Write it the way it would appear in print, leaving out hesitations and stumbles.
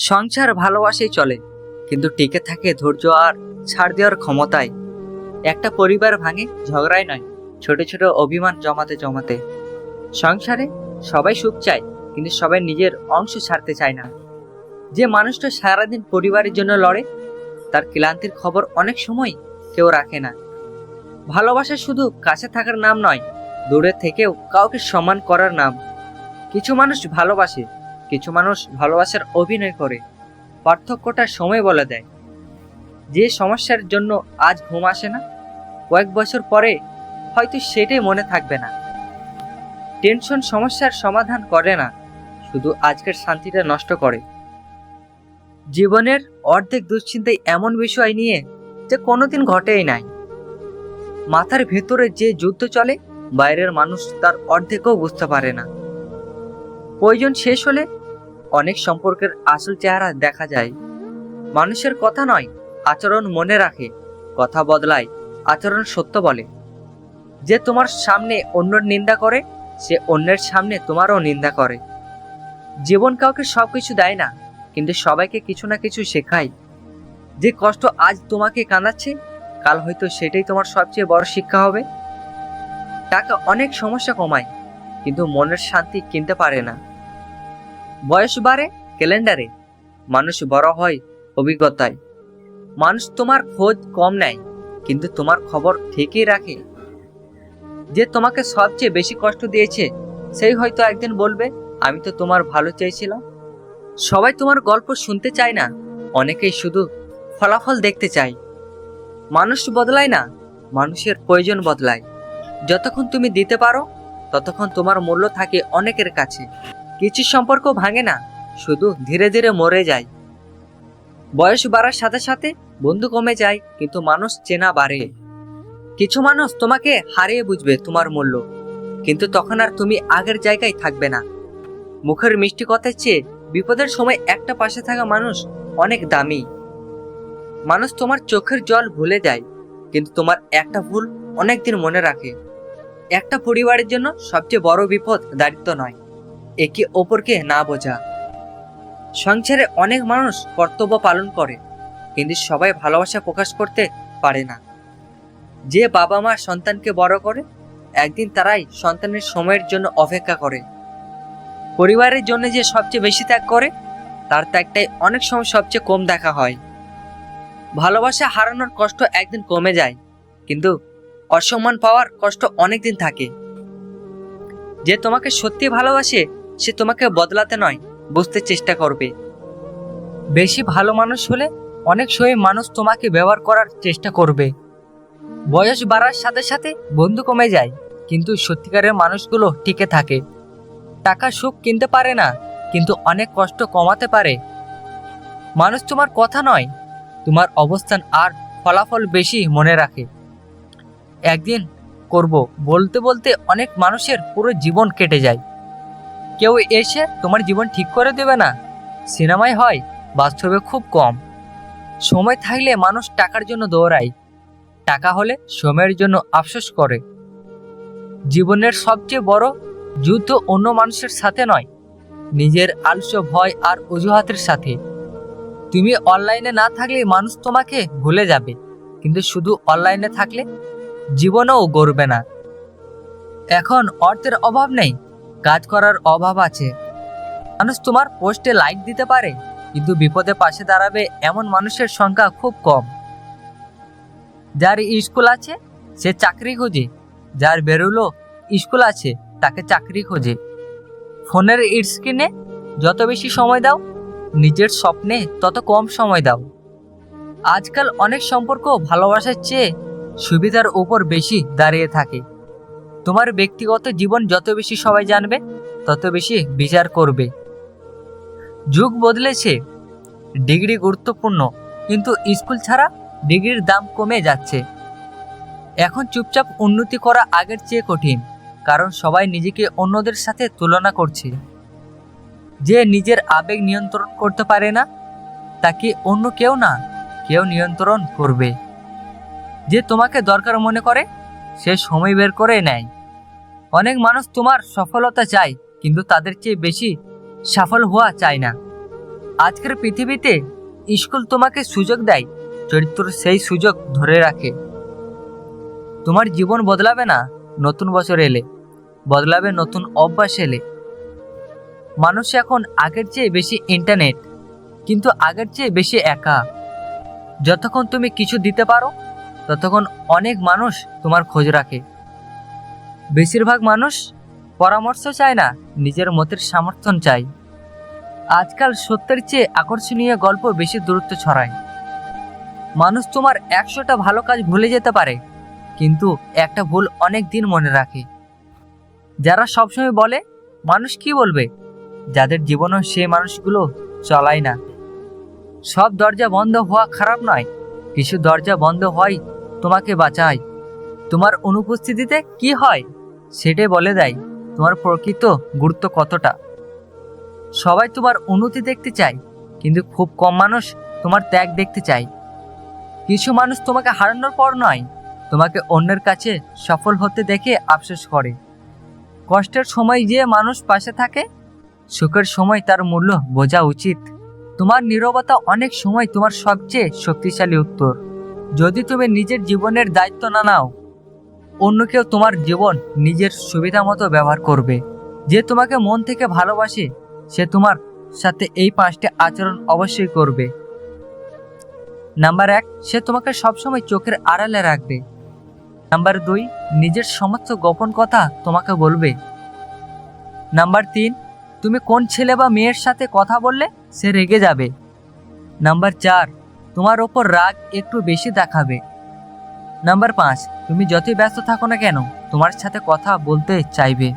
সংসার ভালোবাসাই চলে, কিন্তু টিকে থাকে ধৈর্য আর ছাড় দেওয়ার ক্ষমতায়। একটা পরিবার ভাঙে ঝগড়ায় নয়, ছোট ছোট অভিমান জমাতে জমাতে। সংসারে সবাই সুখ চায়, কিন্তু সবাই নিজের অংশ ছাড়তে চায় না। যে মানুষটা সারাদিন পরিবারের জন্য লড়ে, তার ক্লান্তির খবর অনেক সময় কেউ রাখে না। ভালোবাসা শুধু কাছে থাকার নাম নয়, দূরে থেকেও কাউকে সম্মান করার নাম। কিছু মানুষ ভালোবাসে, কিছু মানুষ ভালোবাসার অভিনয় করে। পার্থক্যটা সময় বলে দেয়। যে সমস্যার জন্য আজ ঘুম আসে না, কয়েক বছর পরে হয়তো সেটাই মনে থাকবে না। টেনশন সমস্যার সমাধান করে না, শুধু আজকের শান্তিটা নষ্ট করে। জীবনের অর্ধেক দুশ্চিন্তাই এমন বিষয় নিয়ে যে কোনোদিন ঘটেই নাই। মাথার ভেতরে যে যুদ্ধ চলে, বাইরের মানুষ তার অর্ধেকও বুঝতে পারে না। প্রয়োজন শেষ হলে অনেক সম্পর্কের আসল চেহারা দেখা যায়। মানুষের কথা নয়, আচরণ মনে রাখে। কথা বদলায়, আচরণ সত্য বলে। যে তোমার সামনে অন্যের নিন্দা করে, সে অন্যের সামনে তোমারও নিন্দা করে। জীবন কাউকে সবকিছু দেয় না, কিন্তু সবাইকে কিছু না কিছু শেখায়। যে কষ্ট আজ তোমাকে কাঁদাচ্ছে, কাল হয়তো সেটাই তোমার সবচেয়ে বড় শিক্ষা হবে। টাকা অনেক সমস্যা কমায়, কিন্তু মনের শান্তি কিনতে পারে না। বয়স বাড়ে ক্যালেন্ডারে, মানুষ বড় হয় অভিজ্ঞতায়। মানুষ তোমার খোঁজ কম নেয়, কিন্তু তোমার খবর ঠিকই রাখে। যে তোমাকে সবচেয়ে বেশি কষ্ট দিয়েছে, সেই হয়তো একদিন বলবে, আমি তো তোমার ভালো চেয়েছিলাম। সবাই তোমার গল্প শুনতে চায় না, অনেকেই শুধু ফলাফল দেখতে চায়। মানুষ বদলায় না, মানুষের প্রয়োজন বদলায়। যতক্ষণ তুমি দিতে পারো, ততক্ষণ তোমার মূল্য থাকে অনেকের কাছে। কিছু সম্পর্ক ভাঙে না, শুধু ধীরে ধীরে মরে যায়। বয়স বাড়ার সাথে সাথে বন্ধু কমে যায়, কিন্তু মানুষ চেনা বাড়ে। কিছু মানুষ তোমাকে হারিয়ে বুঝবে তোমার মূল্য, কিন্তু তখন আর তুমি আগের জায়গায় থাকবে না। মুখের মিষ্টি কথার চেয়ে বিপদের সময় একটা পাশে থাকা মানুষ অনেক দামি। মানুষ তোমার চোখের জল ভুলে যায়, কিন্তু তোমার একটা ভুল অনেকদিন মনে রাখে। একটা পরিবারের জন্য সবচেয়ে বড় বিপদ দারিদ্র নয়, একে অপরকে না বোঝা। সংসারে অনেক মানুষ কর্তব্য পালন করে, কিন্তু সবাই ভালোবাসা প্রকাশ করতে পারে না। যে বাবা মা সন্তানকে বড় করে, একদিন তারাই সন্তানের সময়ের জন্য অপেক্ষা করে। পরিবারের জন্য যে সবচেয়ে বেশি ত্যাগ করে, তার ত্যাগটাই অনেক সময় সবচেয়ে কম দেখা হয়। ভালোবাসা হারানোর কষ্ট একদিন কমে যায়, কিন্তু অসম্মান পাওয়ার কষ্ট অনেকদিন থাকে। যে তোমাকে সত্যি ভালোবাসে, সে তোমাকে বদলাতে নয়, বুঝতে চেষ্টা করবে। বেশি ভালো মানুষ হলে অনেক সময় মানুষ তোমাকে ব্যবহার করার চেষ্টা করবে। বয়স বাড়ার সাথে সাথে বন্ধু কমে যায়, কিন্তু সত্যিকারের মানুষগুলো টিকে থাকে। টাকা সুখ কিনতে পারে না, কিন্তু অনেক কষ্ট কমাতে পারে। মানুষ তোমার কথা নয়, তোমার অবস্থান আর ফলাফল বেশি মনে রাখে। একদিন করব বলতে বলতে অনেক মানুষের পুরো জীবন কেটে যায়। কেউ এসে তোমার জীবন ঠিক করে দেবে না, সিনেমায় হয়, বাস্তবে খুব কম। সময় থাকলে মানুষ টাকার জন্য দৌড়ায়, টাকা হলে সময়ের জন্য আফসোস করে। জীবনের সবচেয়ে বড় যুদ্ধ অন্য মানুষের সাথে নয়, নিজের আলস্য ভয় আর অজুহাতের সাথে। তুমি অনলাইনে না থাকলে মানুষ তোমাকে ভুলে যাবে, কিন্তু শুধু অনলাইনে থাকলে জীবনেও গড়বে না। এখন অর্থের অভাব নেই, কাজ করার অভাব আছে। মানুষ তোমার পোস্টে লাইক দিতে পারে, কিন্তু বিপদে পাশে দাঁড়াবে এমন মানুষের সংখ্যা খুব কম। যার স্কুল আছে সে চাকরি খোঁজে, যার বেরোলো স্কুল আছে তাকে চাকরি খোঁজে। ফোনের স্ক্রিনে যত বেশি সময় দাও, নিজের স্বপ্নে তত কম সময় দাও। আজকাল অনেক সম্পর্ক ভালোবাসার চেয়ে সুবিধার উপর বেশি দাঁড়িয়ে থাকে। তোমার ব্যক্তিগত জীবন যত বেশি সবাই জানবে, তত বেশি বিচার করবে। যুগ বদলেছে, ডিগ্রি গুরুত্বপূর্ণ, কিন্তু স্কুল ছাড়া ডিগ্রির দাম কমে যাচ্ছে। এখন চুপচাপ উন্নতি করা আগের চেয়ে কঠিন, কারণ সবাই নিজেকে অন্যদের সাথে তুলনা করছে। যে নিজের আবেগ নিয়ন্ত্রণ করতে পারে না, তাকে অন্য কেউ না কেউ নিয়ন্ত্রণ করবে। যে তোমাকে দরকার মনে করে, সে সময় বের করে নেয়। অনেক মানুষ তোমার সফলতা চায়, কিন্তু তাদের চেয়ে বেশি সফল হওয়া চায় না। আজকের পৃথিবীতে স্কুল তোমাকে সুযোগ দেয়, চরিত্র সেই সুযোগ ধরে রাখে। তোমার জীবন বদলাবে না নতুন বছর এলে, বদলাবে নতুন অভ্যাস এলে। মানুষ এখন আগের চেয়ে বেশি ইন্টারনেট, কিন্তু আগের চেয়ে বেশি একা। যতক্ষণ তুমি কিছু দিতে পারো, ততক্ষণ অনেক মানুষ তোমার খোঁজ রাখে। বেশিরভাগ মানুষ পরামর্শ চায় না, নিজের মতের সমর্থন চায়। আজকাল সত্যের চেয়ে আকর্ষণীয় গল্প বেশি দূরত্ব ছড়ায়। মানুষ তোমার 100টা ভালো কাজ ভুলে যেতে পারে, কিন্তু একটা ভুল অনেক দিন মনে রাখে। যারা সবসময় বলে মানুষ কি বলবে, যাদের জীবনও সে মানুষগুলো চলায় না। সব দরজা বন্ধ হওয়া খারাপ নয়, কিছু দরজা বন্ধ হয় তোমাকে বাঁচায়। তোমার অনুপস্থিতিতে কি হয় সেটাই বলে দেয় তোমার প্রকৃত গুরুত্ব কতটা। সবাই তোমার উন্নতি দেখতে চায়, কিন্তু খুব কম মানুষ তোমার ত্যাগ দেখতে চায়। কিছু মানুষ তোমাকে হারানোর পর নয়, তোমাকে অন্যের কাছে সফল হতে দেখে আফসোস করে। কষ্টের সময় যে মানুষ পাশে থাকে, সুখের সময় তার মূল্য বোঝা উচিত। তোমার নীরবতা অনেক সময় তোমার সবচেয়ে শক্তিশালী উত্তর। যদি তুমি নিজের জীবনের দায়িত্ব না নাও, অন্য কেউ তোমার জীবন নিজের সুবিধা মতো ব্যবহার করবে। যে তোমাকে মন থেকে ভালোবাসে, সে তোমার সাথে এই 5টি আচরণ অবশ্যই করবে। নাম্বার 1, সে তোমাকে সবসময় চোখের আড়ালে রাখবে। নাম্বার 2, নিজের সমস্ত গোপন কথা তোমাকে বলবে। নাম্বার 3, তুমি কোন ছেলে বা মেয়ের সাথে কথা বললে সে রেগে যাবে। নাম্বার 4, তোমার ওপর রাগ একটু বেশি দেখাবে। নাম্বার 5, তুমি যতই ব্যস্ত থাকো না কেন, তোমার সাথে কথা বলতে চাইবে।